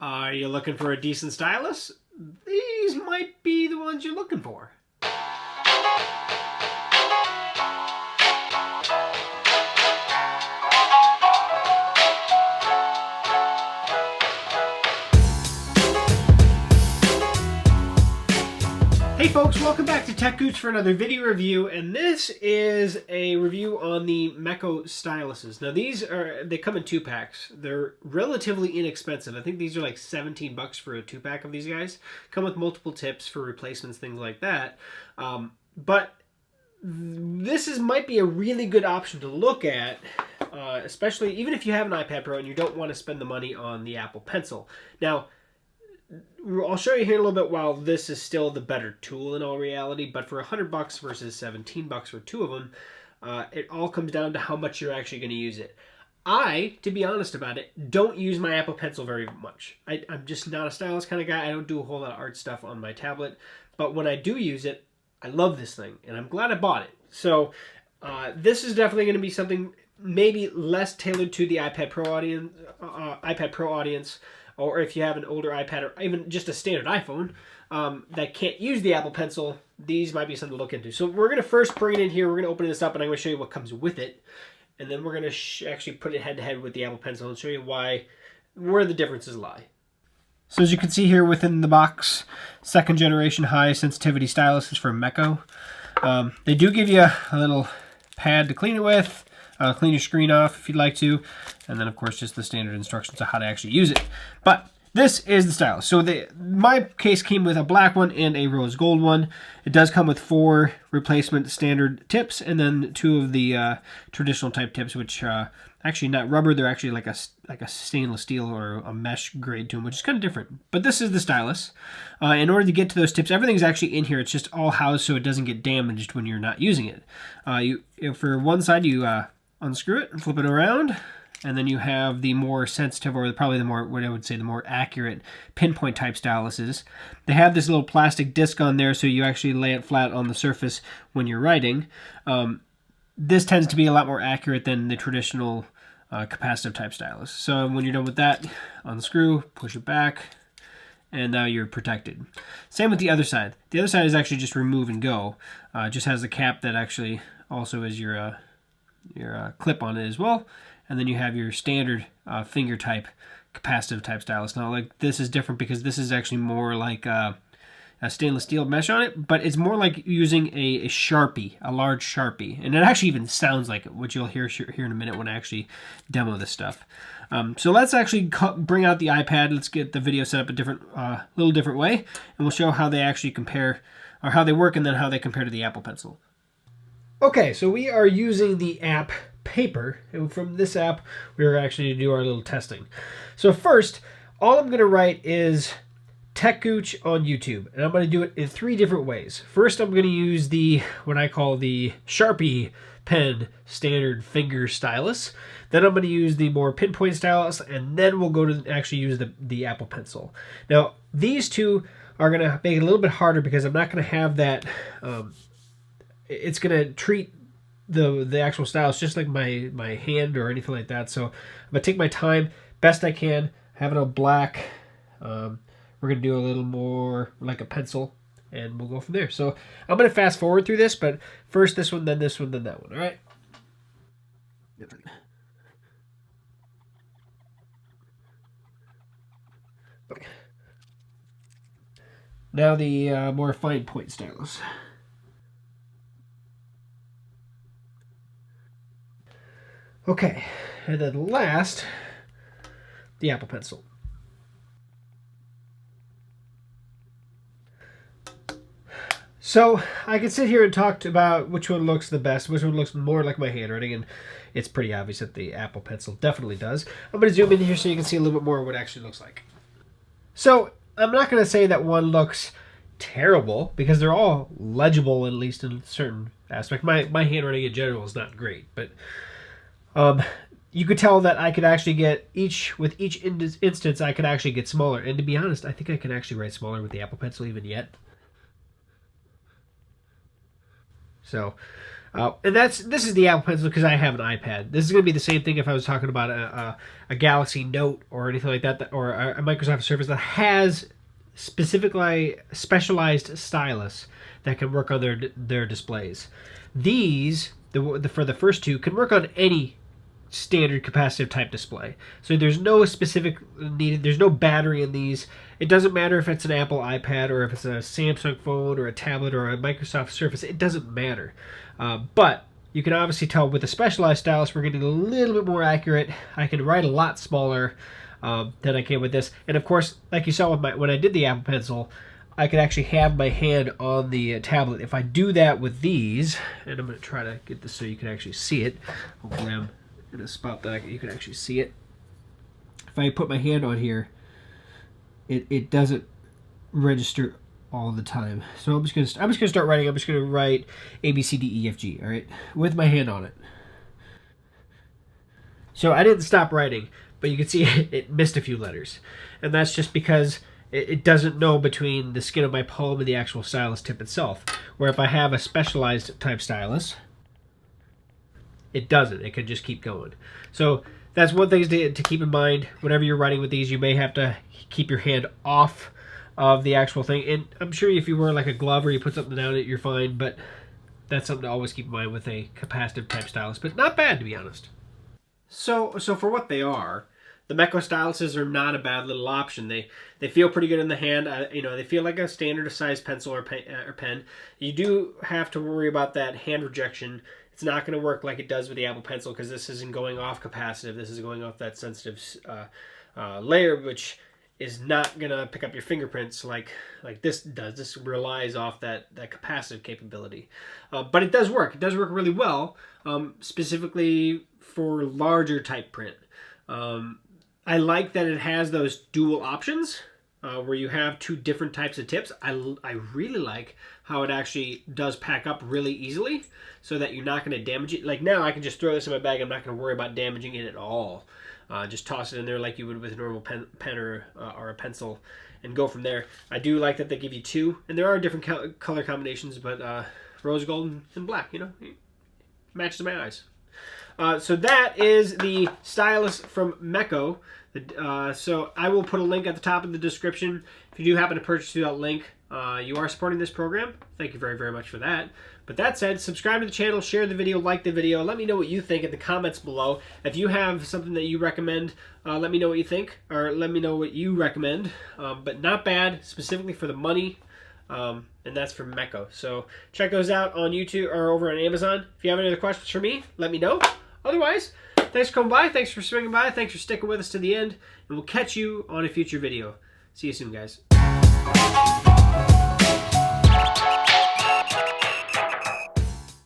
Are you looking for a decent stylus? These might be the ones you're looking for. Hey folks, welcome back to techgooch for another video review, and this is a review on the MEKO styluses. Now they come in 2-packs. They're relatively inexpensive. I think these are like 17 bucks for a 2-pack of these guys. Come with multiple tips for replacements, things like that. But this might be a really good option to look at, especially even if you have an iPad Pro and you don't want to spend the money on the Apple Pencil. Now, I'll show you here in a little bit while this is still the better tool in all reality, but for 100 bucks versus 17 bucks for 2 of them, it all comes down to how much you're actually going to use it. I, to be honest about it, don't use my Apple Pencil very much. I'm just not a stylus kind of guy. I don't do a whole lot of art stuff on my tablet, but when I do use it, I love this thing, and I'm glad I bought it. So this is definitely going to be something maybe less tailored to the iPad Pro audience, or if you have an older iPad or even just a standard iPhone that can't use the Apple Pencil, these might be something to look into. So we're going to first bring it in here. We're going to open this up, and I'm going to show you what comes with it. And then we're going to actually put it head-to-head with the Apple Pencil and show you where the differences lie. So as you can see here within the box, 2nd generation high sensitivity stylus is from MEKO. They do give you a little pad to clean it with. Clean your screen off if you'd like to, and then of course just the standard instructions on how to actually use it. But this is the stylus. So my case came with a black one and a rose gold one. It does come with 4 replacement standard tips, and then 2 of the traditional type tips, which actually not rubber. They're actually like a stainless steel or a mesh grade to them, which is kind of different. But this is the stylus. In order to get to those tips, everything's actually in here. It's just all housed so it doesn't get damaged when you're not using it. For one side, you unscrew it and flip it around, and then you have the more sensitive, or probably the more, what I would say, the more accurate pinpoint type styluses. They have this little plastic disc on there, so you actually lay it flat on the surface when you're writing. This tends to be a lot more accurate than the traditional capacitive type stylus. So when you're done with that, unscrew, push it back, and now you're protected. Same with the other side. The other side is actually just remove and go. It just has the cap that actually also is your clip on it as well, and then you have your standard finger type capacitive type stylus. Now, like, this is different because this is actually more like a stainless steel mesh on it, but it's more like using a Sharpie, a large Sharpie, and it actually even sounds like it, which you'll hear here in a minute when I actually demo this stuff. So let's actually bring out the iPad. Let's get the video set up a little different way, and we'll show how they actually compare, or how they work, and then how they compare to the Apple Pencil. Okay, so we are using the app Paper, and from this app, we are actually to do our little testing. So first, all I'm going to write is techgooch on YouTube, and I'm going to do it in 3 different ways. First, I'm going to use what I call the Sharpie pen standard finger stylus. Then I'm going to use the more pinpoint stylus, and then we'll go to actually use the Apple Pencil. Now, these 2 are going to make it a little bit harder because I'm not going to have that. It's going to treat the actual stylus just like my hand or anything like that. So I'm going to take my time best I can, have it on black. We're going to do a little more like a pencil, and we'll go from there. So I'm going to fast forward through this, but first this one, then this one, then that one. All right? Okay. Now the more fine point stylus. Okay, and then last, the Apple Pencil. So I can sit here and talk about which one looks the best, which one looks more like my handwriting, and it's pretty obvious that the Apple Pencil definitely does. I'm going to zoom in here so you can see a little bit more of what it actually looks like. So I'm not going to say that one looks terrible, because they're all legible, at least in a certain aspect. My handwriting in general is not great, but you could tell that I could actually get with each instance, I could actually get smaller. And to be honest, I think I can actually write smaller with the Apple Pencil even yet. So And this is the Apple Pencil because I have an iPad. This is going to be the same thing if I was talking about a Galaxy Note or anything like that, or a Microsoft Surface that has specifically specialized stylus that can work on their displays. These, for the first two, can work on any standard capacitive type display. So there's no specific needed. There's no battery in these. It doesn't matter if it's an Apple iPad or if it's a Samsung phone or a tablet or a Microsoft Surface. It doesn't matter. But you can obviously tell with the specialized stylus, we're getting a little bit more accurate. I can write a lot smaller than I can with this. And of course, like you saw with when I did the Apple Pencil, I could actually have my hand on the tablet. If I do that with these, and I'm going to try to get this so you can actually see it. Hopefully I'm in a spot that you can actually see it. If I put my hand on here, it doesn't register all the time. So I'm just gonna start writing. I'm just gonna write A, B, C, D, E, F, G. All right, with my hand on it. So I didn't stop writing, but you can see it missed a few letters, and that's just because it doesn't know between the skin of my palm and the actual stylus tip itself. Where if I have a specialized type stylus, it doesn't. It can just keep going. So that's one thing to keep in mind. Whenever you're writing with these, you may have to keep your hand off of the actual thing. And I'm sure if you wear like a glove or you put something down it, you're fine. But that's something to always keep in mind with a capacitive type stylus. But not bad, to be honest. So for what they are, the MEKO styluses are not a bad little option. They feel pretty good in the hand. You know, they feel like a standard size pencil or pen. You do have to worry about that hand rejection. It's not going to work like it does with the Apple Pencil because this isn't going off capacitive. This is going off that sensitive layer, which is not going to pick up your fingerprints like this does. This relies off that capacitive capability. But it does work. It does work really well, specifically for larger type print. I like that it has those dual options where you have two different types of tips. I really like how it actually does pack up really easily so that you're not going to damage it. Like now I can just throw this in my bag. I'm not going to worry about damaging it at all. Just toss it in there like you would with a normal pen or a pencil and go from there. I do like that they give you two, and there are different color combinations, but rose gold and black, you know, matches my eyes. So that is the stylus from MEKO. So I will put a link at the top of the description. If you do happen to purchase through that link, you are supporting this program. Thank you very, very much for that. But that said, subscribe to the channel, share the video, like the video. Let me know what you think in the comments below. If you have something that you recommend, let me know what you think, or let me know what you recommend. But not bad, specifically for the money. And that's from MEKO. So check those out on YouTube or over on Amazon. If you have any other questions for me, let me know. Otherwise, thanks for coming by. Thanks for swinging by. Thanks for sticking with us to the end. And we'll catch you on a future video. See you soon, guys.